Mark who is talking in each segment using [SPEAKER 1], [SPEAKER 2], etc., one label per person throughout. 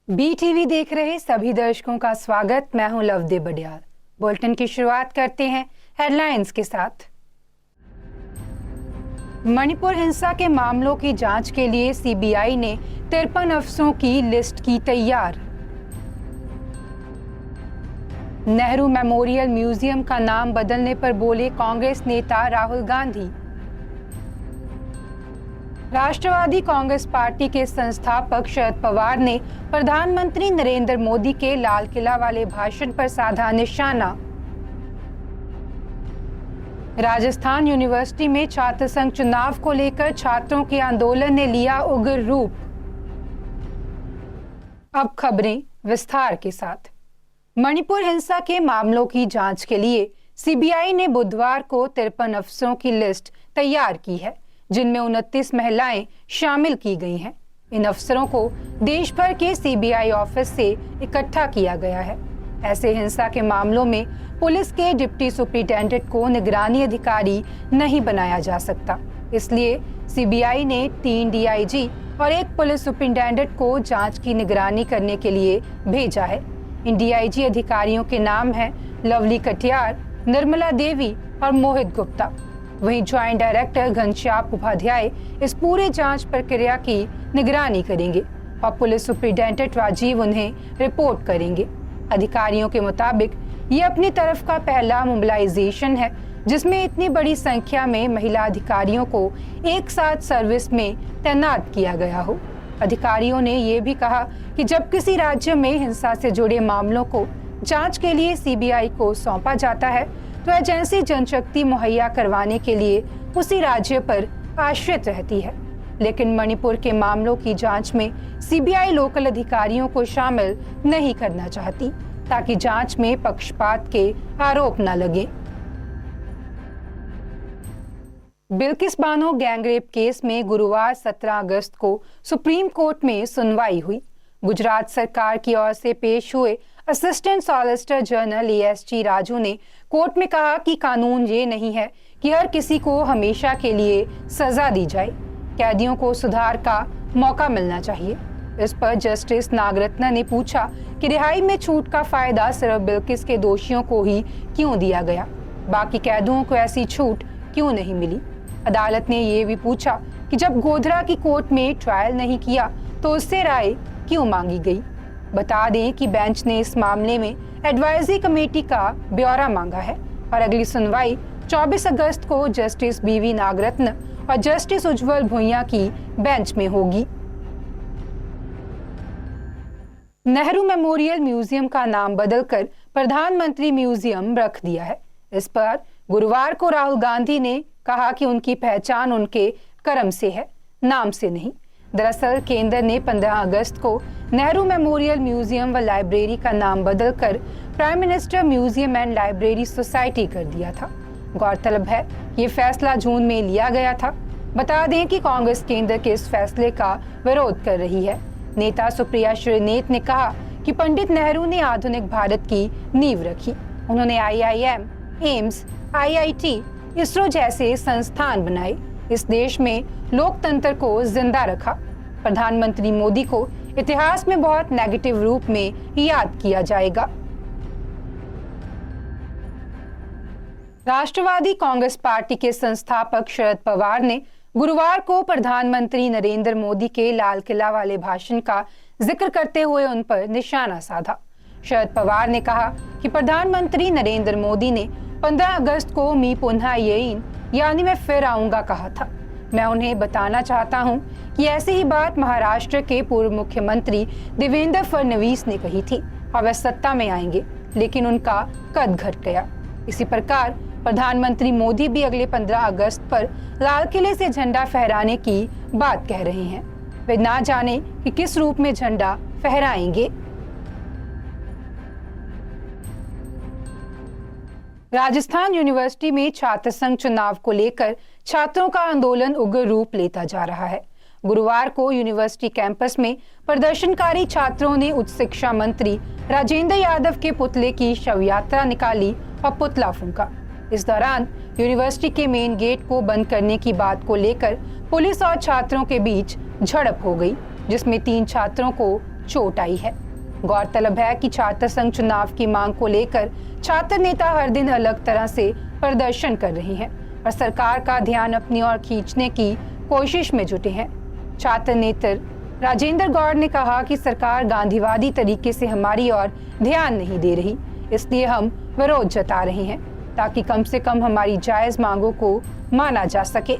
[SPEAKER 1] BTV देख रहे सभी दर्शकों का स्वागत। मैं हूं लवदीप बडियाल। बुलेटिन की शुरुआत करते हैं हेडलाइंस के साथ। मणिपुर हिंसा के मामलों की जांच के लिए CBI ने 53 अफसरों की लिस्ट की तैयार। नेहरू मेमोरियल म्यूजियम का नाम बदलने पर बोले कांग्रेस नेता राहुल गांधी। राष्ट्रवादी कांग्रेस पार्टी के संस्थापक शरद पवार ने प्रधानमंत्री नरेंद्र मोदी के लाल किला वाले भाषण पर साधा निशाना। राजस्थान यूनिवर्सिटी में छात्र संघ चुनाव को लेकर छात्रों के आंदोलन ने लिया उग्र रूप। अब खबरें विस्तार के साथ। मणिपुर हिंसा के मामलों की जांच के लिए CBI ने बुधवार को 53 अफसरों की लिस्ट तैयार की है, जिनमें 29 महिलाएं शामिल की गई हैं। इन अफसरों को देश भर के CBI ऑफिस से इकट्ठा किया गया है। ऐसे हिंसा के मामलों में पुलिस के डिप्टी सुपरिटेंडेंट को निगरानी अधिकारी नहीं बनाया जा सकता। इसलिए CBI ने 3 DIG और 1 पुलिस सुपरिटेंडेंट को जांच की निगरानी करने के लिए भेजा है। इन DIG अधिकारियों के नाम हैं लवली कटियार, निर्मला देवी और मोहित गुप्ता। वहीं ज्वाइंट डायरेक्टर घनश्याम उपाध्याय इस पूरे जांच प्रक्रिया की निगरानी करेंगे और पुलिस सुपरिटेंडेंट राजीव उन्हें रिपोर्ट करेंगे। अधिकारियों के मुताबिक ये अपनी तरफ का पहला मोबिलाइजेशन है, जिसमें इतनी बड़ी संख्या में महिला अधिकारियों को एक साथ सर्विस में तैनात किया गया हो। अधिकारियों ने ये भी कहा कि जब किसी राज्य में हिंसा से जुड़े मामलों को जांच के लिए CBI को सौंपा जाता है तो एजेंसी जनशक्ति मुहैया करवाने के लिए उसी राज्य पर आश्रित रहती है। लेकिन मणिपुर के मामलों की जांच में CBI लोकल अधिकारियों को शामिल नहीं करना चाहती, ताकि जांच में पक्षपात के आरोप न लगे। बिल्किस बानो गैंगरेप केस में गुरुवार 17 अगस्त को सुप्रीम कोर्ट में सुनवाई हुई। गुजरात सरकार की ओर से पेश हुए assistant solicitor general ASG Raju ने कोर्ट में कहा कि कानून ये नहीं है कि हर किसी को हमेशा के लिए सजा दी जाए। कैदियों को सुधार का मौका मिलना चाहिए। इस पर जस्टिस नागरत्न ने पूछा कि रिहाई में छूट का फायदा सिर्फ बिल्किस के दोषियों को ही क्यों दिया गया, बाकी कैदियों को ऐसी छूट क्यों नहीं मिली। अदालत ने ये भी पूछा कि जब गोधरा की कोर्ट में ट्रायल नहीं किया तो उससे राय क्यों मांगी गई। बता दें कि बेंच ने इस मामले में एडवाइजरी कमेटी का ब्यौरा मांगा है और अगली सुनवाई 24 अगस्त को जस्टिस BV नागरत्न और जस्टिस उज्जवल भुइयां की बेंच में होगी। नेहरू मेमोरियल म्यूजियम का नाम बदलकर प्रधानमंत्री म्यूजियम रख दिया है। इस पर गुरुवार को राहुल गांधी ने कहा कि उनकी पहचान उनके कर्म से है, नाम से नहीं। दरअसल केंद्र ने 15 अगस्त को नेहरू मेमोरियल म्यूजियम व लाइब्रेरी का नाम बदलकर prime minister museum and library society कर दिया था। गौरतलब है ये फैसला जून में लिया गया था। बता दें कि कांग्रेस केंद्र के इस फैसले का विरोध कर रही है। नेता सुप्रिया श्रीनेत ने कहा कि पंडित नेहरू ने आधुनिक भारत की नींव रखी। उन्होंने IIM, एम्स, IIT, इसरो जैसे संस्थान बनाए। इस देश में लोकतंत्र को जिंदा रखा। प्रधानमंत्री मोदी को इतिहास में बहुत नेगेटिव रूप में याद किया जाएगा। राष्ट्रवादी कांग्रेस पार्टी के संस्थापक शरद पवार ने गुरुवार को प्रधानमंत्री नरेंद्र मोदी के लाल किला वाले भाषण का जिक्र करते हुए उन पर निशाना साधा। शरद पवार ने कहा कि प्रधानमंत्री नरेंद्र मोदी ने 15 अगस्त को मी पुनः येईन यानी मैं फिर आऊंगा कहा था। मैं उन्हें बताना चाहता हूं कि ऐसी ही बात महाराष्ट्र के पूर्व मुख्यमंत्री देवेंद्र फडणवीस ने कही थी और वे सत्ता में आएंगे, लेकिन उनका कद घट गया। इसी प्रकार प्रधानमंत्री मोदी भी अगले 15 अगस्त पर लाल किले से झंडा फहराने की बात कह रहे हैं। वे ना जाने कि किस रूप में झंडा फहराएंगे। राजस्थान यूनिवर्सिटी में छात्र संघ चुनाव को लेकर छात्रों का आंदोलन उग्र रूप लेता जा रहा है। गुरुवार को यूनिवर्सिटी कैंपस में प्रदर्शनकारी छात्रों ने उच्च शिक्षा मंत्री राजेंद्र यादव के पुतले की शव यात्रा निकाली और पुतला फूंका। इस दौरान यूनिवर्सिटी के मेन गेट को बंद करने की बात को लेकर पुलिस और छात्रों के बीच झड़प हो गई, जिसमें 3 छात्रों को चोट आई है। गौरतलब है कि छात्र संघ चुनाव की मांग को लेकर छात्र नेता हर दिन अलग तरह से प्रदर्शन कर रहे हैं और सरकार का ध्यान अपनी ओर खींचने की कोशिश में जुटे हैं। छात्र नेता राजेंद्र गौड़ ने कहा कि सरकार गांधीवादी तरीके से हमारी ओर ध्यान नहीं दे रही, इसलिए हम विरोध जता रहे हैं ताकि कम से कम हमारी जायज मांगों को माना जा सके।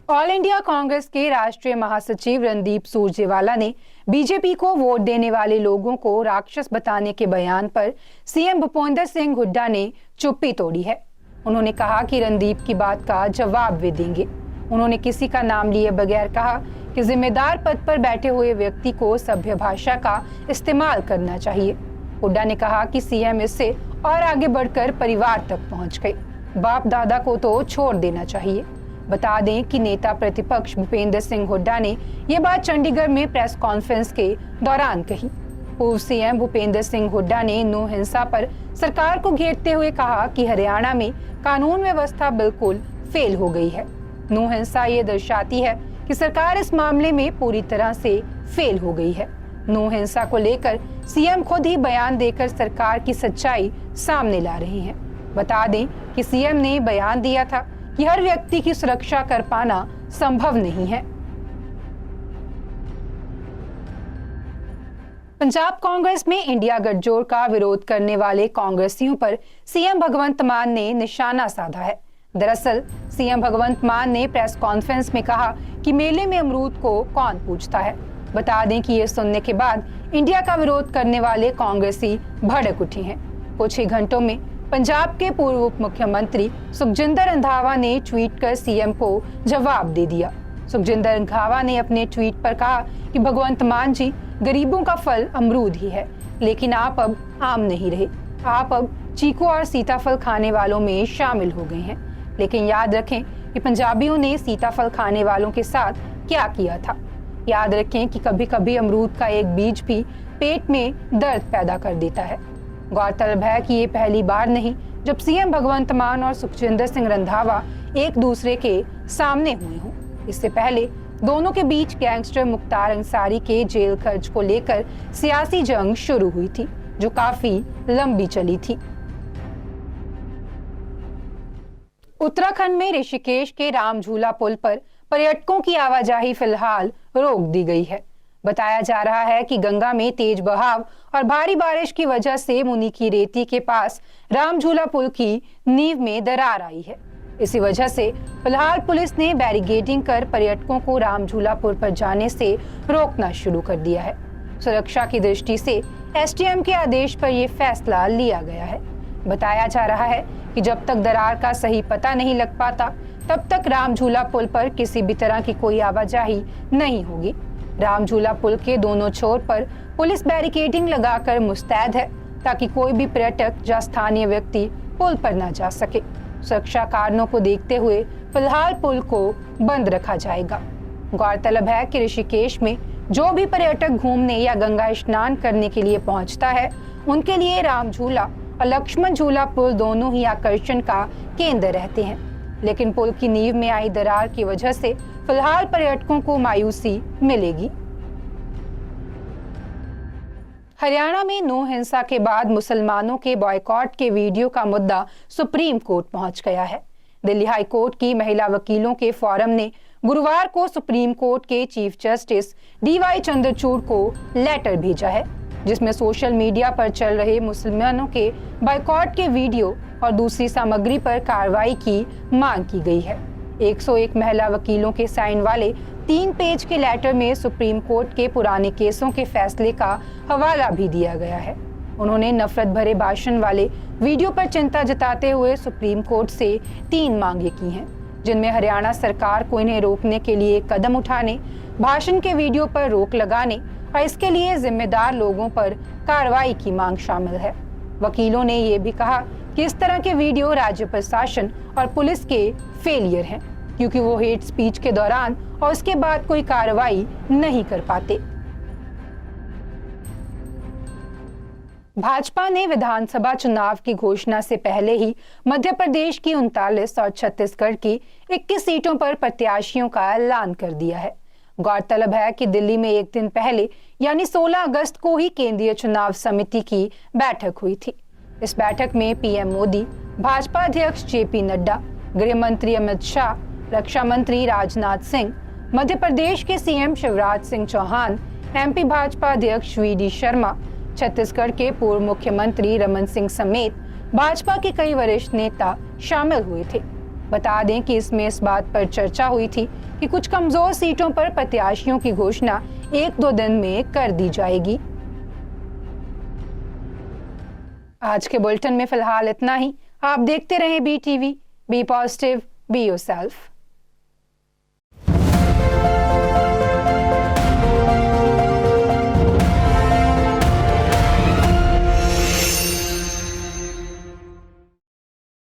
[SPEAKER 1] ऑल इंडिया कांग्रेस के राष्ट्रीय महासचिव रणदीप सुरजेवाला ने बीजेपी को वोट देने वाले लोगों को राक्षस बताने के बयान पर सीएम भूपेंद्र सिंह हुड्डा ने चुप्पी तोड़ी है। उन्होंने कहा कि रणदीप की बात का जवाब वे देंगे। उन्होंने किसी का नाम लिए बगैर कहा कि जिम्मेदार पद पर बैठे हुए व्यक्ति को सभ्य भाषा का इस्तेमाल करना चाहिए। हुड्डा ने कहा कि सीएम इससे और आगे बढ़कर परिवार तक पहुंच गए, बाप दादा को तो छोड़ देना चाहिए। बता दें कि नेता प्रतिपक्ष भूपेंद्र सिंह हुड्डा ने ये बात चंडीगढ़ में प्रेस कॉन्फ्रेंस के दौरान कही। पूर्व सीएम भूपेंद्र सिंह हुड्डा ने नो हिंसा पर सरकार को घेरते हुए कहा कि हरियाणा में कानून व्यवस्था बिल्कुल फेल हो गई है। नो हिंसा ये दर्शाती है कि सरकार इस मामले में पूरी तरह से फेल हो गई है। नो हिंसा को लेकर सीएम खुद ही बयान देकर सरकार की सच्चाई सामने ला रहे हैं। बता दें कि सीएम ने बयान दिया था कि हर व्यक्ति की सुरक्षा कर पाना संभव नहीं है। पंजाब कांग्रेस में इंडिया गठजोड़ का विरोध करने वाले कांग्रेसियों पर सीएम भगवंत मान ने निशाना साधा है। दरअसल सीएम भगवंत मान ने प्रेस कॉन्फ्रेंस में कहा कि मेले में अमरूद को कौन पूछता है। बता दें कि ये सुनने के बाद इंडिया का विरोध करने वाले कांग्रेसी भड़क उठे हैं। कुछ ही घंटों में पंजाब के पूर्व उप मुख्यमंत्री सुखजिंदर रंधावा ने ट्वीट कर सीएम को जवाब दे दिया। सुखजिंदर रंधावा ने अपने ट्वीट पर कहा कि भगवंत मान जी, गरीबों का फल अमरूद ही है, लेकिन आप अब आम नहीं रहे, आप अब चीकू और सीताफल खाने वालों में शामिल हो गए हैं। लेकिन याद रखें कि पंजाबियों ने सीताफल खाने वालों के साथ क्या किया था। याद रखें कि कभी कभी अमरूद का एक बीज भी पेट में दर्द पैदा कर देता है। गौरतलब है कि ये पहली बार नहीं जब सीएम भगवंत मान और सुखजिंदर सिंह रंधावा एक दूसरे के सामने हुए हों। इससे पहले दोनों के बीच गैंगस्टर मुख्तार अंसारी के जेल खर्च को लेकर सियासी जंग शुरू हुई थी, जो काफी लंबी चली थी। उत्तराखंड में ऋषिकेश के राम झूला पुल पर पर्यटकों की आवाजाही फिलहाल रोक दी गई है। बताया जा रहा है कि गंगा में तेज बहाव और भारी बारिश की वजह से मुनि की रेती के पास राम झूला पुल की नींव में दरार आई है। इसी वजह से फिलहाल पुलिस ने बैरिकेडिंग कर पर्यटकों को राम झूला पुल पर जाने से रोकना शुरू कर दिया है। सुरक्षा की दृष्टि से एसडीएम के आदेश पर यह फैसला लिया गया है। बताया जा रहा है कि जब तक दरार का सही पता नहीं लग पाता, तब तक राम झूला पुल पर किसी भी तरह की कोई आवाजाही नहीं होगी। राम झूला पुल के दोनों छोर पर पुलिस बैरिकेडिंग लगाकर मुस्तैद है ताकि कोई भी पर्यटक या स्थानीय व्यक्ति पुल पर न जा सके। सुरक्षा कारणों को देखते हुए फिलहाल पुल को बंद रखा जाएगा। गौरतलब है कि ऋषिकेश में जो भी पर्यटक घूमने या गंगा स्नान करने के लिए पहुंचता है, उनके लिए राम झूला और लक्ष्मण झूला पुल दोनों ही आकर्षण का केंद्र रहते हैं। लेकिन पुल की नींव में आई दरार की वजह से फिलहाल पर्यटकों को मायूसी मिलेगी। हरियाणा में नो हिंसा के बाद मुसलमानों के बॉयकॉट के वीडियो का मुद्दा सुप्रीम कोर्ट पहुंच गया है। दिल्ली हाई कोर्ट की महिला वकीलों के फोरम ने गुरुवार को सुप्रीम कोर्ट के चीफ जस्टिस डीवाई चंद्रचूड़ को लेटर भेजा है, जिसमें सोशल मीडिया पर चल रहे मुसलमानों के बॉयकॉट के वीडियो और दूसरी सामग्री पर कार्रवाई की मांग की गई है। 101 महिला वकीलों के साइन वाले 3 पेज के लेटर में सुप्रीम कोर्ट के पुराने केसों के फैसले का हवाला भी दिया गया है। उन्होंने नफरत भरे भाषण वाले वीडियो पर चिंता जताते हुए सुप्रीम कोर्ट से 3 मांगे की हैं, जिनमें हरियाणा सरकार को इन्हें रोकने के लिए कदम उठाने, भाषण के वीडियो पर रोक लगाने और इसके लिए जिम्मेदार लोगों पर कार्रवाई की मांग शामिल है। वकीलों ने ये भी कहा कि इस तरह के वीडियो राज्य प्रशासन और पुलिस के फेलियर हैं, क्योंकि वो हेट स्पीच के दौरान और उसके बाद कोई कार्रवाई नहीं कर पाते। भाजपा ने विधानसभा चुनाव की घोषणा से पहले ही मध्य प्रदेश की 39 और छत्तीसगढ़ की 21 सीटों पर प्रत्याशियों का ऐलान कर दिया है। गौरतलब है कि दिल्ली में एक दिन पहले यानी 16 अगस्त को ही केंद्रीय चुनाव समिति की बैठक हुई थी। इस बैठक में पीएम मोदी, भाजपा अध्यक्ष जेपी नड्डा, गृह मंत्री अमित शाह, रक्षा मंत्री राजनाथ सिंह, मध्य प्रदेश के सीएम शिवराज सिंह चौहान, एमपी भाजपा अध्यक्ष वीडी शर्मा, छत्तीसगढ़ के पूर्व मुख्यमंत्री रमन सिंह समेत भाजपा के कई वरिष्ठ नेता शामिल हुए थे। बता दें कि इसमें इस बात पर चर्चा हुई थी कि कुछ कमजोर सीटों पर प्रत्याशियों की घोषणा 1-2 दिन में कर दी जाएगी। आज के बुलेटिन में फिलहाल इतना ही। आप देखते रहें BTV, be positive, be yourself.